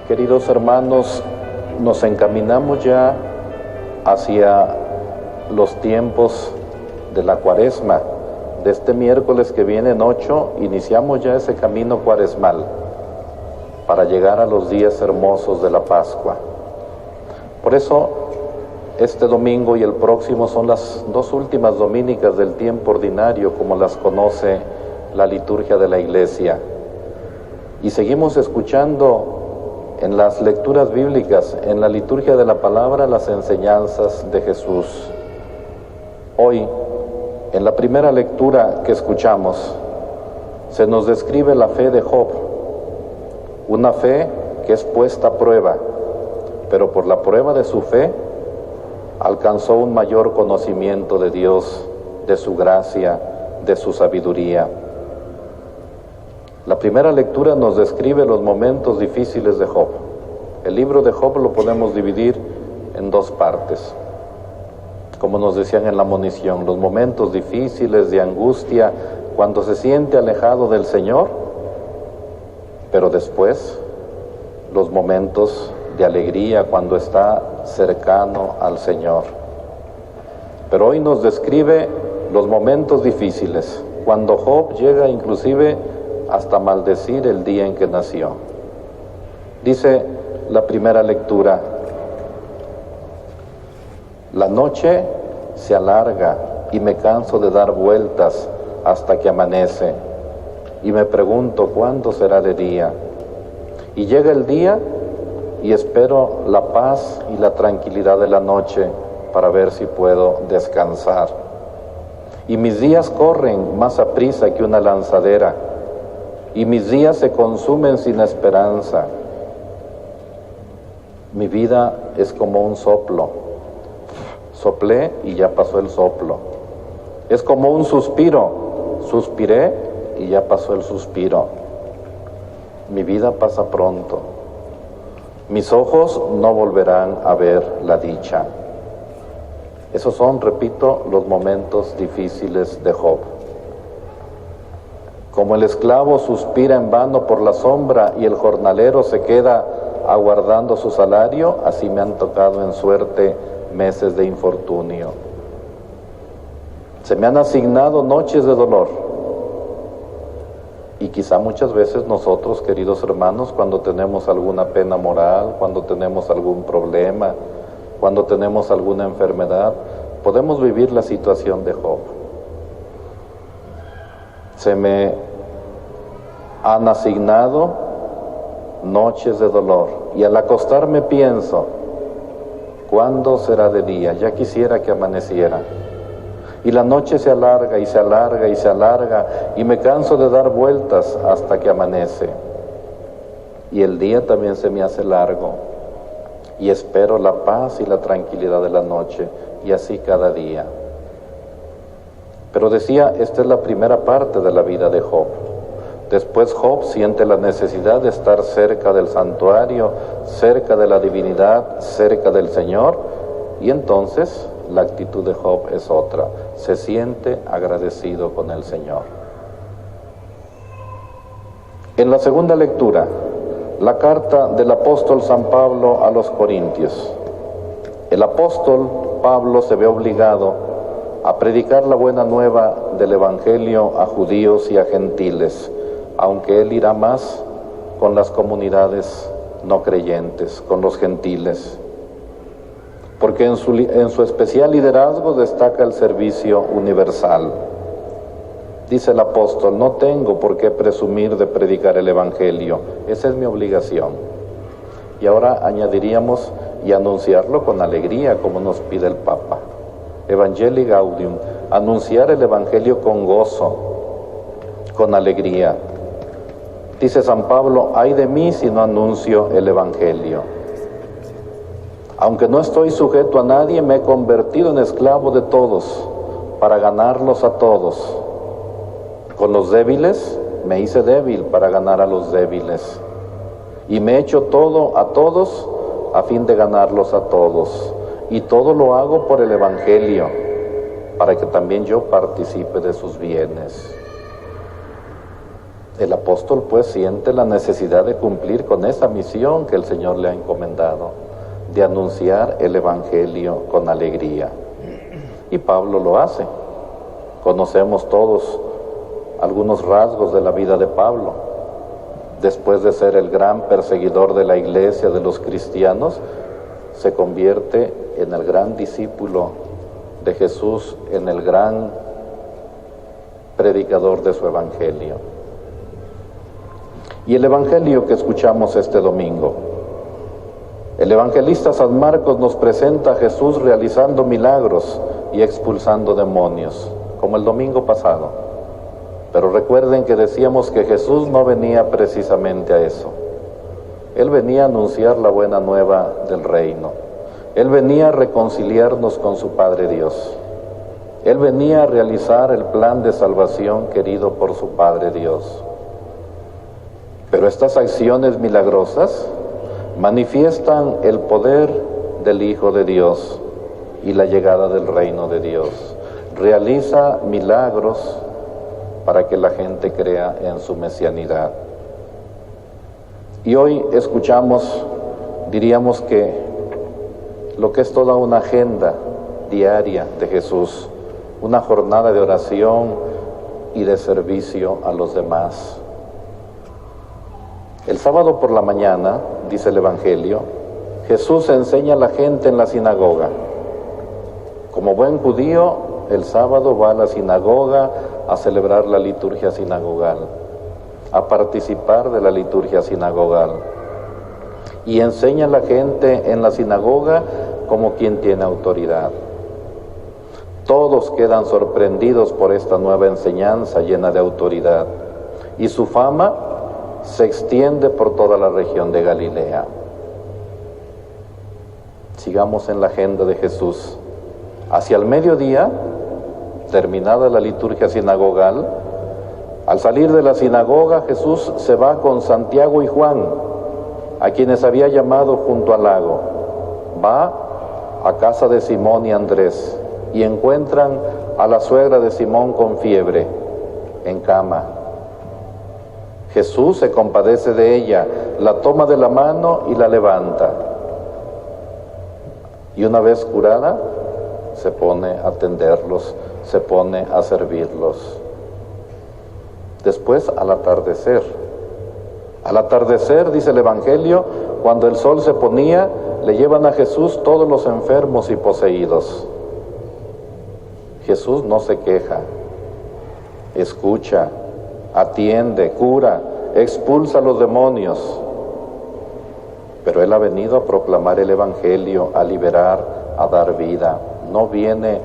Queridos hermanos, nos encaminamos ya hacia los tiempos de la Cuaresma. De este miércoles que viene en 8, iniciamos ya ese camino cuaresmal para llegar a los días hermosos de la Pascua. Por eso, este domingo y el próximo son las dos últimas dominicas del tiempo ordinario, como las conoce la liturgia de la Iglesia. Y seguimos escuchando en las lecturas bíblicas, en la liturgia de la palabra, las enseñanzas de Jesús. Hoy, en la primera lectura que escuchamos, se nos describe la fe de Job, una fe que es puesta a prueba, pero por la prueba de su fe alcanzó un mayor conocimiento de Dios, de su gracia, de su sabiduría. La primera lectura nos describe los momentos difíciles de Job. El libro de Job lo podemos dividir en dos partes. Como nos decían en la monición, los momentos difíciles de angustia cuando se siente alejado del Señor, pero después los momentos de alegría cuando está cercano al Señor. Pero hoy nos describe los momentos difíciles, cuando Job llega inclusive hasta maldecir el día en que nació. Dice la primera lectura: la noche se alarga y me canso de dar vueltas hasta que amanece, y me pregunto cuándo será de día. Y llega el día y espero la paz y la tranquilidad de la noche para ver si puedo descansar. Y mis días corren más aprisa que una lanzadera, y mis días se consumen sin esperanza. Mi vida es como un soplo. Soplé y ya pasó el soplo. Es como un suspiro. Suspiré y ya pasó el suspiro. Mi vida pasa pronto. Mis ojos no volverán a ver la dicha. Esos son, repito, los momentos difíciles de Job. Como el esclavo suspira en vano por la sombra y el jornalero se queda aguardando su salario, así me han tocado en suerte meses de infortunio. Se me han asignado noches de dolor. Y quizá muchas veces nosotros, queridos hermanos, cuando tenemos alguna pena moral, cuando tenemos algún problema, cuando tenemos alguna enfermedad, podemos vivir la situación de Job. Se me han asignado noches de dolor y al acostarme pienso, ¿cuándo será de día? Ya quisiera que amaneciera. Y la noche se alarga y se alarga y se alarga y me canso de dar vueltas hasta que amanece. Y el día también se me hace largo y espero la paz y la tranquilidad de la noche, y así cada día. Pero decía, esta es la primera parte de la vida de Job. Después Job siente la necesidad de estar cerca del santuario, cerca de la divinidad, cerca del Señor, y entonces la actitud de Job es otra, se siente agradecido con el Señor. En la segunda lectura, la carta del apóstol San Pablo a los Corintios. El apóstol Pablo se ve obligado a predicar la buena nueva del Evangelio a judíos y a gentiles, aunque él irá más con las comunidades no creyentes, con los gentiles. Porque en su especial liderazgo destaca el servicio universal. Dice el apóstol, no tengo por qué presumir de predicar el Evangelio, esa es mi obligación. Y ahora añadiríamos, y anunciarlo con alegría, como nos pide el Papa. Evangelii Gaudium, anunciar el Evangelio con gozo, con alegría. Dice San Pablo, ay de mí si no anuncio el Evangelio. Aunque no estoy sujeto a nadie, me he convertido en esclavo de todos, para ganarlos a todos. Con los débiles me hice débil para ganar a los débiles. Y me he hecho todo a todos a fin de ganarlos a todos. Y todo lo hago por el Evangelio, para que también yo participe de sus bienes. El apóstol pues siente la necesidad de cumplir con esa misión que el Señor le ha encomendado, de anunciar el Evangelio con alegría. Y Pablo lo hace. Conocemos todos algunos rasgos de la vida de Pablo. Después de ser el gran perseguidor de la iglesia, de los cristianos, se convierte en el gran discípulo de Jesús, en el gran predicador de su Evangelio. Y el Evangelio que escuchamos este domingo, el evangelista San Marcos nos presenta a Jesús realizando milagros y expulsando demonios, como el domingo pasado. Pero recuerden que decíamos que Jesús no venía precisamente a eso. Él venía a anunciar la buena nueva del reino. Él venía a reconciliarnos con su Padre Dios. Él venía a realizar el plan de salvación querido por su Padre Dios. Pero estas acciones milagrosas manifiestan el poder del Hijo de Dios y la llegada del reino de Dios. Realiza milagros para que la gente crea en su mesianidad. Y hoy escuchamos, diríamos que lo que es toda una agenda diaria de Jesús, una jornada de oración y de servicio a los demás. El sábado por la mañana, dice el Evangelio, Jesús enseña a la gente en la sinagoga. Como buen judío, el sábado va a la sinagoga a celebrar la liturgia sinagogal, a participar de la liturgia sinagogal. Y enseña a la gente en la sinagoga como quien tiene autoridad. Todos quedan sorprendidos por esta nueva enseñanza llena de autoridad. Y su fama se extiende por toda la región de Galilea. Sigamos en la agenda de Jesús. Hacia el mediodía, terminada la liturgia sinagogal, al salir de la sinagoga, Jesús se va con Santiago y Juan, a quienes había llamado junto al lago. Va a casa de Simón y Andrés y encuentran a la suegra de Simón con fiebre, en cama. Jesús se compadece de ella, la toma de la mano y la levanta. Y una vez curada, se pone a atenderlos, se pone a servirlos. Después, al atardecer, dice el Evangelio, cuando el sol se ponía, le llevan a Jesús todos los enfermos y poseídos. Jesús no se queja, escucha, atiende, cura, expulsa a los demonios. Pero Él ha venido a proclamar el Evangelio, a liberar, a dar vida. No viene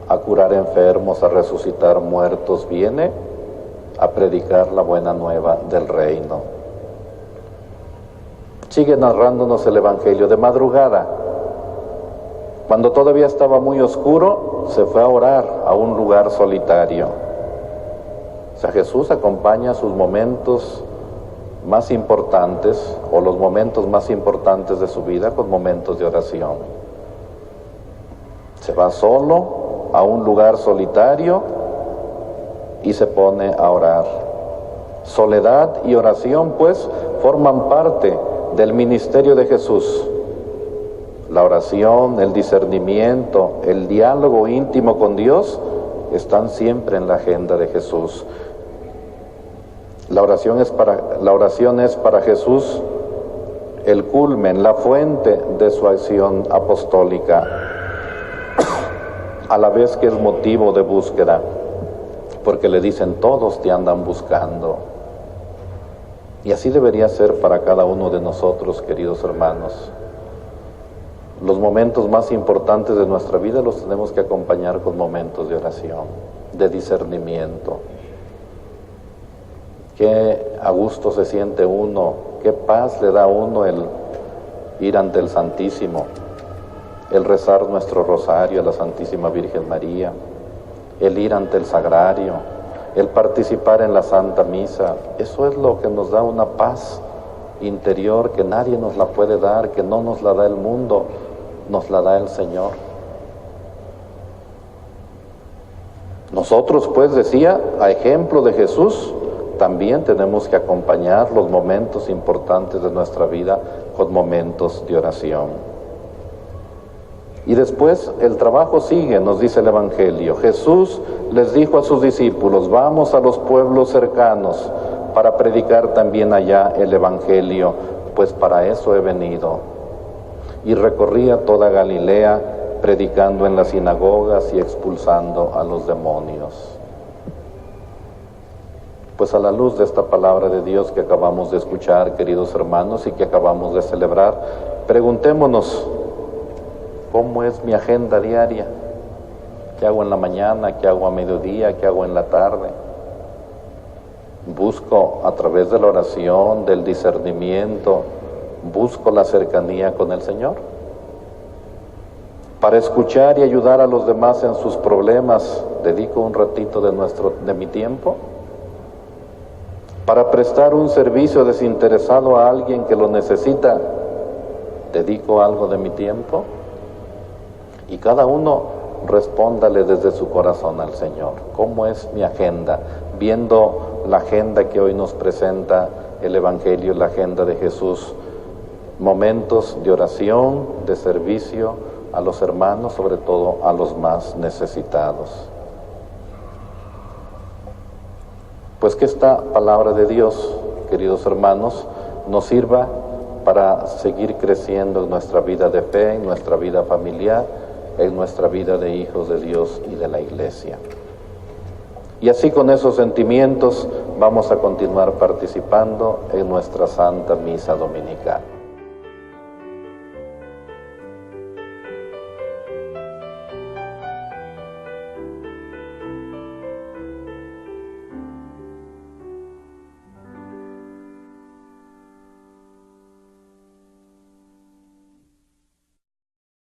a curar enfermos, a resucitar muertos, viene a predicar la buena nueva del reino. Sigue narrándonos el Evangelio. De madrugada, cuando todavía estaba muy oscuro, se fue a orar a un lugar solitario. O sea, Jesús acompaña sus momentos más importantes, o los momentos más importantes de su vida, con momentos de oración. Se va solo a un lugar solitario y se pone a orar. Soledad y oración, pues, forman parte del ministerio de Jesús. La oración, el discernimiento, el diálogo íntimo con Dios están siempre en la agenda de Jesús. La oración es para Jesús el culmen, la fuente de su acción apostólica, a la vez que es motivo de búsqueda, porque le dicen: todos te andan buscando. Y así debería ser para cada uno de nosotros, queridos hermanos. Los momentos más importantes de nuestra vida los tenemos que acompañar con momentos de oración, de discernimiento. Qué a gusto se siente uno, qué paz le da a uno el ir ante el Santísimo, el rezar nuestro rosario a la Santísima Virgen María, el ir ante el Sagrario, el participar en la Santa Misa. Eso es lo que nos da una paz interior que nadie nos la puede dar, que no nos la da el mundo, nos la da el Señor. Nosotros, pues, decía, a ejemplo de Jesús, también tenemos que acompañar los momentos importantes de nuestra vida con momentos de oración. Y después el trabajo sigue, nos dice el Evangelio. Jesús les dijo a sus discípulos: vamos a los pueblos cercanos para predicar también allá el Evangelio, pues para eso he venido. Y recorría toda Galilea, predicando en las sinagogas y expulsando a los demonios. Pues a la luz de esta palabra de Dios que acabamos de escuchar, queridos hermanos, y que acabamos de celebrar, preguntémonos: ¿cómo es mi agenda diaria? ¿Qué hago en la mañana? ¿Qué hago a mediodía? ¿Qué hago en la tarde? Busco a través de la oración, del discernimiento, busco la cercanía con el Señor. Para escuchar y ayudar a los demás en sus problemas, dedico un ratito de mi tiempo. Para prestar un servicio desinteresado a alguien que lo necesita, dedico algo de mi tiempo. Y cada uno respóndale desde su corazón al Señor: ¿cómo es mi agenda? Viendo la agenda que hoy nos presenta el Evangelio, la agenda de Jesús, momentos de oración, de servicio a los hermanos, sobre todo a los más necesitados. Pues que esta palabra de Dios, queridos hermanos, nos sirva para seguir creciendo en nuestra vida de fe, en nuestra vida familiar, en nuestra vida de hijos de Dios y de la Iglesia. Y así, con esos sentimientos, vamos a continuar participando en nuestra Santa Misa Dominical.